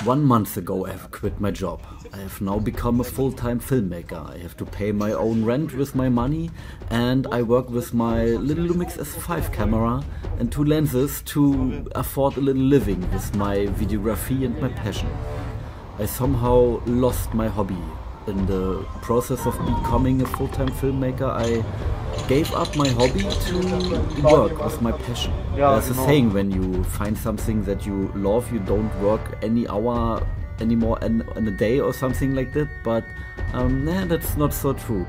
1 month ago I have quit my job. I have now become a full-time filmmaker. I have to pay my own rent with my money, and I work with my little Lumix S5 camera and 2 lenses to afford a little living with my videography and my passion. I somehow lost my hobby. In the process of becoming a full-time filmmaker, I gave up my hobby to work with my passion. There's a saying, when you find something that you love, you don't work any hour anymore in a day or something like that, but nah, that's not so true.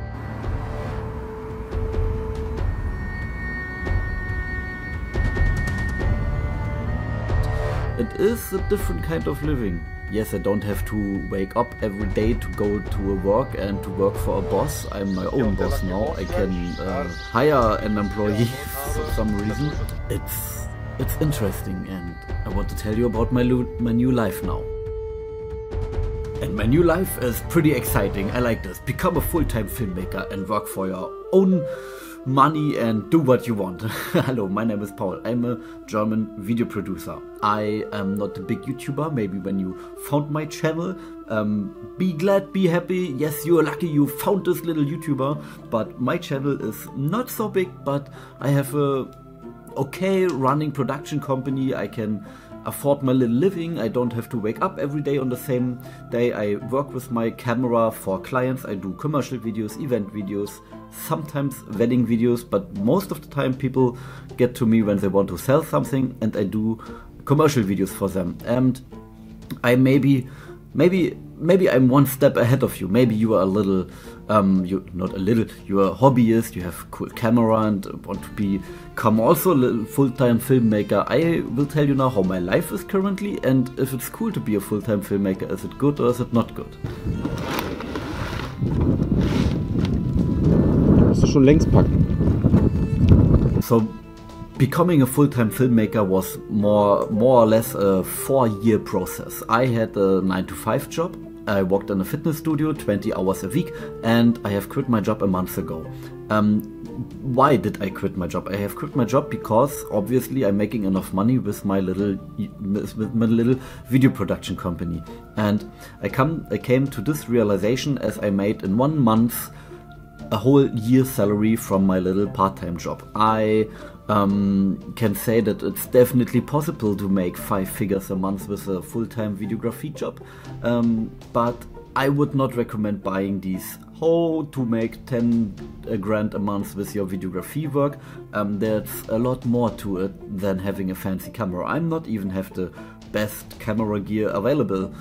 It is a different kind of living. Yes, I don't have to wake up every day to go to work and to work for a boss. I'm my own boss now. I can hire an employee for some reason. It's interesting, and I want to tell you about my new life now. And my new life is pretty exciting. I like this. Become a full-time filmmaker and work for your own money and do what you want. Hello, my name is Paul. I'm a German video producer. I am not a big YouTuber. Maybe when you found my channel, be glad, be happy. Yes, you are lucky you found this little YouTuber, but my channel is not so big, but I have a okay running production company. I can afford my little living. I don't have to wake up every day on the same day. I work with my camera for clients. I do commercial videos, event videos, sometimes wedding videos, but most of the time people get to me when they want to sell something, and I do commercial videos for them. And I maybe I'm one step ahead of you. Maybe you are a little, you're a hobbyist, you have a cool camera and want to become also a little full-time filmmaker. I will tell you now how my life is currently, and if it's cool to be a full-time filmmaker. Is it good or is it not good? Musst du schon längst packen. So, becoming a full-time filmmaker was more or less a 4-year process. I had a 9-to-5 job. I worked in a fitness studio 20 hours a week, and I have quit my job a month ago. Why did I quit my job? I have quit my job because obviously I'm making enough money with my little video production company, and I came to this realization as I made in 1 month a whole year's salary from my little part-time job. I can say that it's definitely possible to make 5 figures a month with a full-time videography job, but I would not recommend buying these to make 10 grand a month with your videography work. There's a lot more to it than having a fancy camera. I'm not even have the best camera gear available.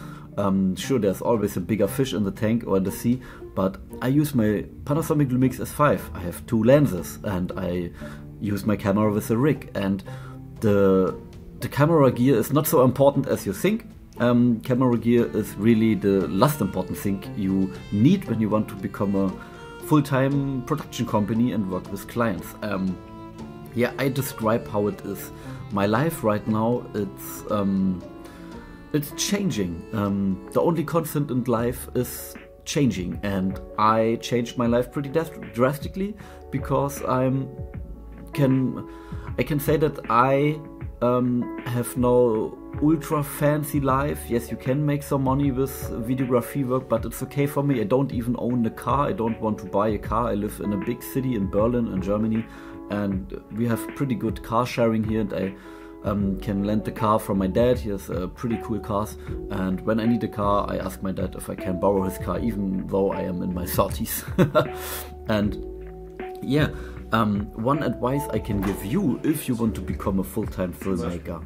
Sure, there's always a bigger fish in the tank or in the sea, but I use my Panasonic Lumix S5. I have 2 lenses, and I use my camera with a rig, and the camera gear is not so important as you think. Camera gear is really the last important thing you need when you want to become a full-time production company and work with clients. Yeah, I describe how it is. My life right now, it's changing. The only constant in life is changing, and I changed my life pretty drastically because I can say that I have no ultra fancy life. Yes, you can make some money with videography work, but it's okay for me. I don't even own a car. I don't want to buy a car. I live in a big city in Berlin, in Germany, and we have pretty good car sharing here, and I can lend the car from my dad. He has pretty cool cars, and when I need a car, I ask my dad if I can borrow his car, even though I am in my 30s. And yeah, one advice I can give you if you want to become a full-time filmmaker: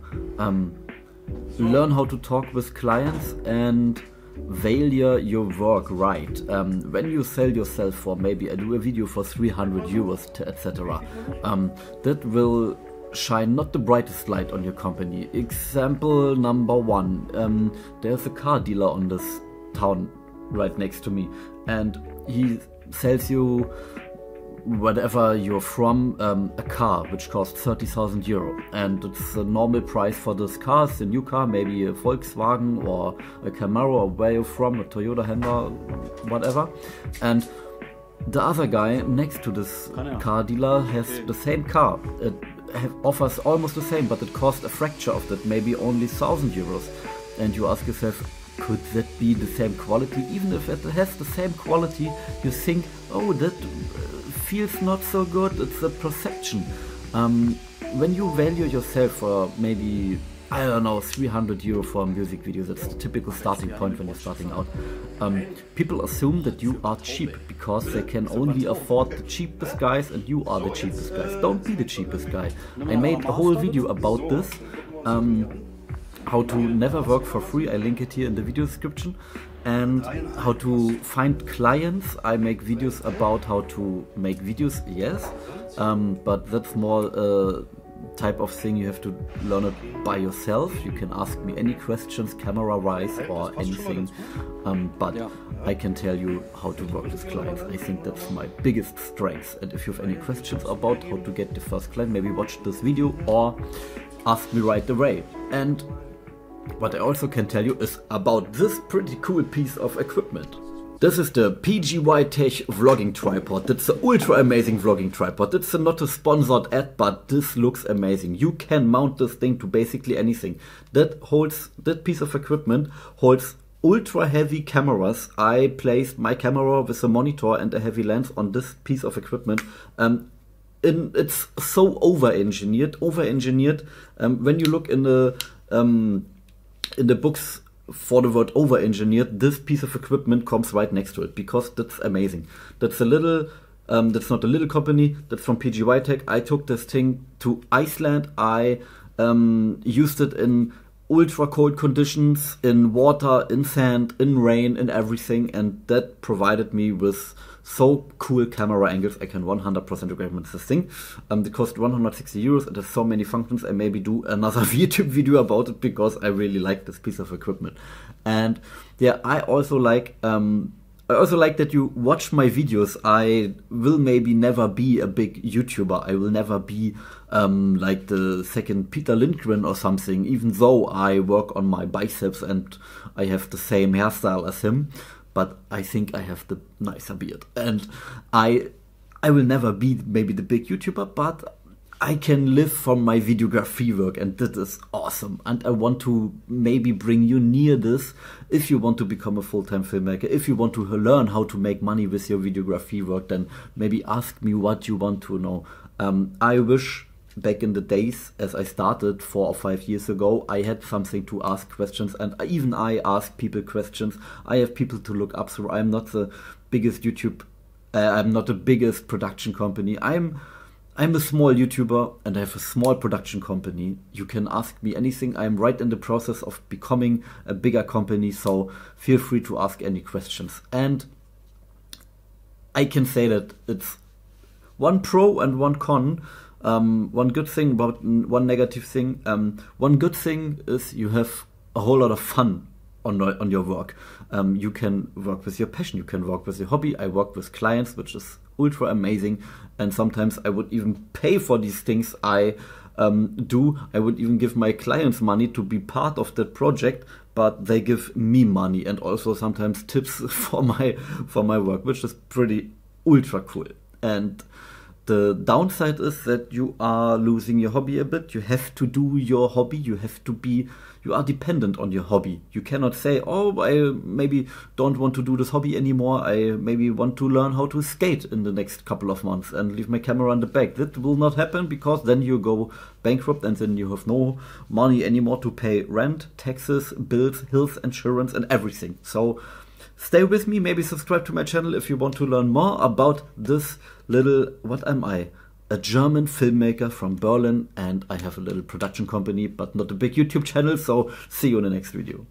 learn how to talk with clients and value your work right. When you sell yourself for, maybe I do a video for 300 euros, etc., that will shine not the brightest light on your company. Example number 1, there's a car dealer on this town right next to me, and he sells you, whatever you're from, a car which costs 30,000 euro, and it's a normal price for this car. It's a new car, maybe a Volkswagen or a Camaro, or where you're from, a Toyota, Honda, whatever. And the other guy next to this car dealer has the same car. It offers almost the same, but it costs a fraction of that, maybe only 1,000 euros. And you ask yourself, could that be the same quality? Even if it has the same quality, you think, oh, that feels not so good. It's a perception. When you value yourself for maybe, I don't know, 300 euro for a music video, that's the typical starting point when you're starting out. People assume that you are cheap because they can only afford the cheapest guys and you are the cheapest guys. Don't be the cheapest guy. I made a whole video about this, how to never work for free. I link it here in the video description. And how to find clients. I make videos about how to make videos, yes, but that's more type of thing you have to learn it by yourself. You can ask me any questions camera wise or anything, but I can tell you how to work with clients. I think that's my biggest strength, and if you have any questions about how to get the first client, maybe watch this video or ask me right away. And what I also can tell you is about this pretty cool piece of equipment. This is the PGY Tech vlogging tripod. It's an ultra amazing vlogging tripod. It's not a sponsored ad, but this looks amazing. You can mount this thing to basically anything. That piece of equipment holds ultra heavy cameras. I placed my camera with a monitor and a heavy lens on this piece of equipment. It's so over-engineered. When you look in the books for the word over-engineered, this piece of equipment comes right next to it because that's amazing. That's not a little company, that's from PGY Tech. I took this thing to Iceland. I used it in ultra cold conditions, in water, in sand, in rain, in everything, and that provided me with so cool camera angles. I can 100% recommend this thing. It cost 160 euros. It has so many functions. I maybe do another YouTube video about it because I really like this piece of equipment. And yeah, I also like that you watch my videos. I will maybe never be a big YouTuber. I will never be like the second Peter Lindgren or something, even though I work on my biceps and I have the same hairstyle as him. But I think I have the nicer beard. And I will never be maybe the big YouTuber, but I can live from my videography work, and that is awesome. And I want to maybe bring you near this if you want to become a full-time filmmaker. If you want to learn how to make money with your videography work, then maybe ask me what you want to know. I wish back in the days, as I started 4 or 5 years ago, I had something to ask questions, and even I ask people questions. I have people to look up through. I'm not the biggest I'm not the biggest production company. I'm a small YouTuber and I have a small production company. You can ask me anything. I'm right in the process of becoming a bigger company, so feel free to ask any questions. And I can say that it's one pro and one con. One good thing about one negative thing. One good thing is you have a whole lot of fun on your work. You can work with your passion, you can work with your hobby. I work with clients, which is ultra amazing, and sometimes I would even pay for these things I do. I would even give my clients money to be part of that project, but they give me money and also sometimes tips for my work, which is pretty ultra cool. And the downside is that you are losing your hobby a bit. You have to do your hobby. You are dependent on your hobby. You cannot say, oh, I maybe don't want to do this hobby anymore. I maybe want to learn how to skate in the next couple of months and leave my camera in the back. That will not happen because then you go bankrupt and then you have no money anymore to pay rent, taxes, bills, health insurance and everything. So stay with me, maybe subscribe to my channel if you want to learn more about this little, what am I? A German filmmaker from Berlin, and I have a little production company, but not a big YouTube channel, so see you in the next video.